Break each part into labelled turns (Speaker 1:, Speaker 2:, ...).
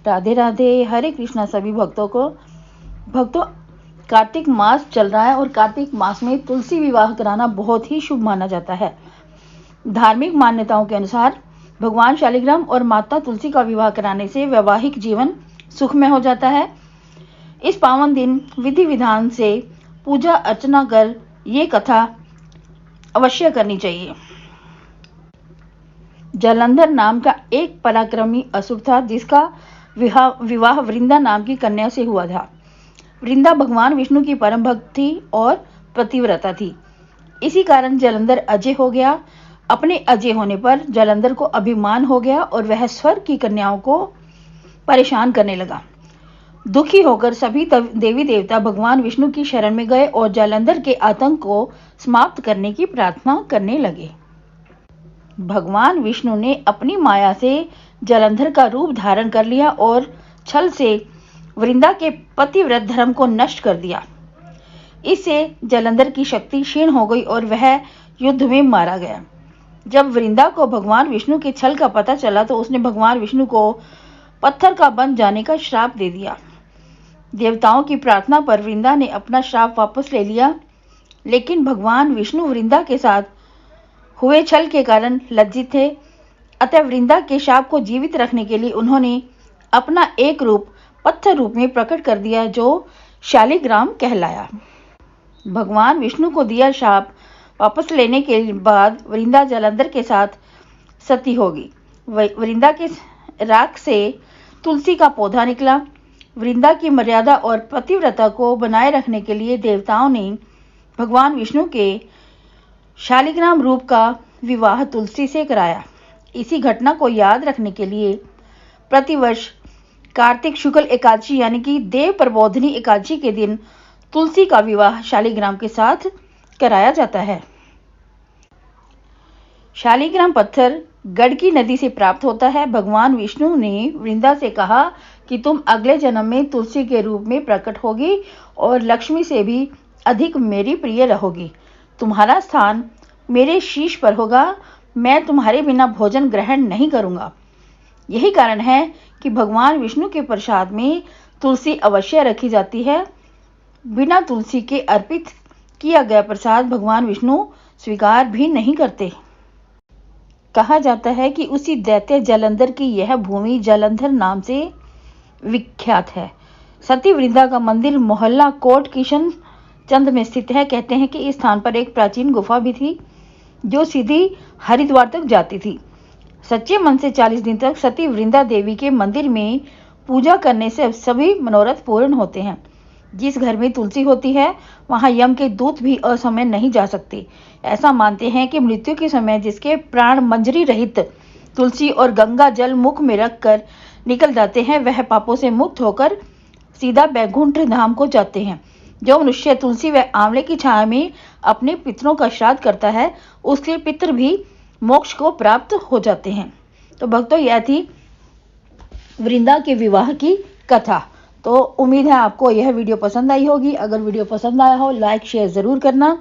Speaker 1: राधे राधे। हरे कृष्णा सभी भक्तों को। भक्तों, कार्तिक मास चल रहा है और कार्तिक मास में तुलसी विवाह कराना बहुत ही शुभ माना जाता है। धार्मिक मान्यताओं के अनुसार भगवान शालिग्राम और माता तुलसी का विवाह कराने से वैवाहिक जीवन सुखमय हो जाता है। इस पावन दिन विधि विधान से पूजा अर्चना कर ये कथा अवश्य करनी चाहिए। जालंधर नाम का एक पराक्रमी असुर था जिसका विवाह वृंदा नाम की कन्या से हुआ था। वृंदा भगवान विष्णु की परम भक्त थी और पतिव्रता थी। इसी कारण जालंधर अजय हो गया। अपने अजय होने पर जालंधर को अभिमान हो गया और वह स्वर्ग की कन्याओं को परेशान करने लगा। दुखी होकर सभी देवी देवता भगवान विष्णु की शरण में गए और जालंधर के आतंक को समाप्त करने की प्रार्थना करने लगे। भगवान विष्णु ने अपनी माया से जालंधर का रूप धारण कर लिया और छल से वृंदा के पतिव्रत धर्म को नष्ट कर दिया। इससे जालंधर की शक्ति क्षीण हो गई और वह युद्ध में मारा गया। जब वृंदा को भगवान विष्णु के छल का पता चला तो उसने भगवान विष्णु को पत्थर का बन जाने का श्राप दे दिया। देवताओं की प्रार्थना पर वृंदा ने अपना श्राप वापस ले लिया, लेकिन भगवान विष्णु वृंदा के साथ हुए छल के कारण लज्जित थे। अतः वृंदा के शाप को जीवित रखने के लिए उन्होंने अपना एक रूप पत्थर रूप में प्रकट कर दिया जो शालिग्राम कहलाया। भगवान विष्णु को दिया शाप वापस लेने के बाद वृंदा जालंधर के साथ सती होगी। वृंदा के राख से तुलसी का पौधा निकला। वृंदा की मर्यादा और पतिव्रता को बनाए रखने के लिए देवताओं ने भगवान विष्णु के शालिग्राम रूप का विवाह तुलसी से कराया। इसी घटना को याद रखने के लिए प्रतिवर्ष कार्तिक शुक्ल एकादशी यानी कि देव प्रबोधिनी एकादशी के दिन तुलसी का विवाह शालिग्राम के साथ कराया जाता है। शालिग्राम पत्थर गंडकी नदी से प्राप्त होता है। भगवान विष्णु ने वृंदा से कहा कि तुम अगले जन्म में तुलसी के रूप में प्रकट होगी और लक्ष्मी से भी अधिक मेरी प्रिय रहोगी। तुम्हारा स्थान मेरे शीश पर होगा। मैं तुम्हारे बिना भोजन ग्रहण नहीं करूंगा। यही कारण है कि भगवान विष्णु के प्रसाद में तुलसी अवश्य रखी जाती है। बिना तुलसी के अर्पित किया गया प्रसाद भगवान विष्णु स्वीकार भी नहीं करते। कहा जाता है कि उसी दैत्य जालंधर की यह भूमि जालंधर नाम से विख्यात है। सती वृंदा का मंदिर मोहल्ला कोट किशन चंद में स्थित है। कहते हैं कि इस स्थान पर एक प्राचीन गुफा भी थी जो सीधी हरिद्वार तक जाती थी। सच्चे मन से 40 दिन तक सती वृंदा देवी के मंदिर में पूजा करने से सभी मनोरथ पूर्ण होते हैं। जिस घर में तुलसी होती है वहां यम के दूत भी असमय नहीं जा सकते। ऐसा मानते हैं कि मृत्यु के समय जिसके प्राण मंजरी रहित तुलसी और गंगा जल मुख में रखकर निकल जाते हैं वह पापों से मुक्त होकर सीधा बैकुंठ धाम को जाते हैं। जो मनुष्य तुलसी व आंवले की छाया में अपने पितरों का श्राद्ध करता है उसके पितर भी मोक्ष को प्राप्त हो जाते हैं। तो भक्तों, यह थी वृंदा के विवाह की कथा। तो उम्मीद है आपको यह वीडियो पसंद आई होगी। अगर वीडियो पसंद आया हो लाइक शेयर ज़रूर करना।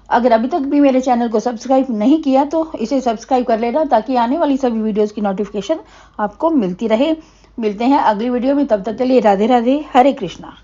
Speaker 1: अगर अभी तक भी मेरे चैनल को सब्सक्राइब नहीं किया तो इसे सब्सक्राइब कर लेना ताकि आने वाली सभी वीडियोस की नोटिफिकेशन आपको मिलती रहे। मिलते हैं अगली वीडियो में, तब तक के लिए राधे राधे। हरे कृष्णा।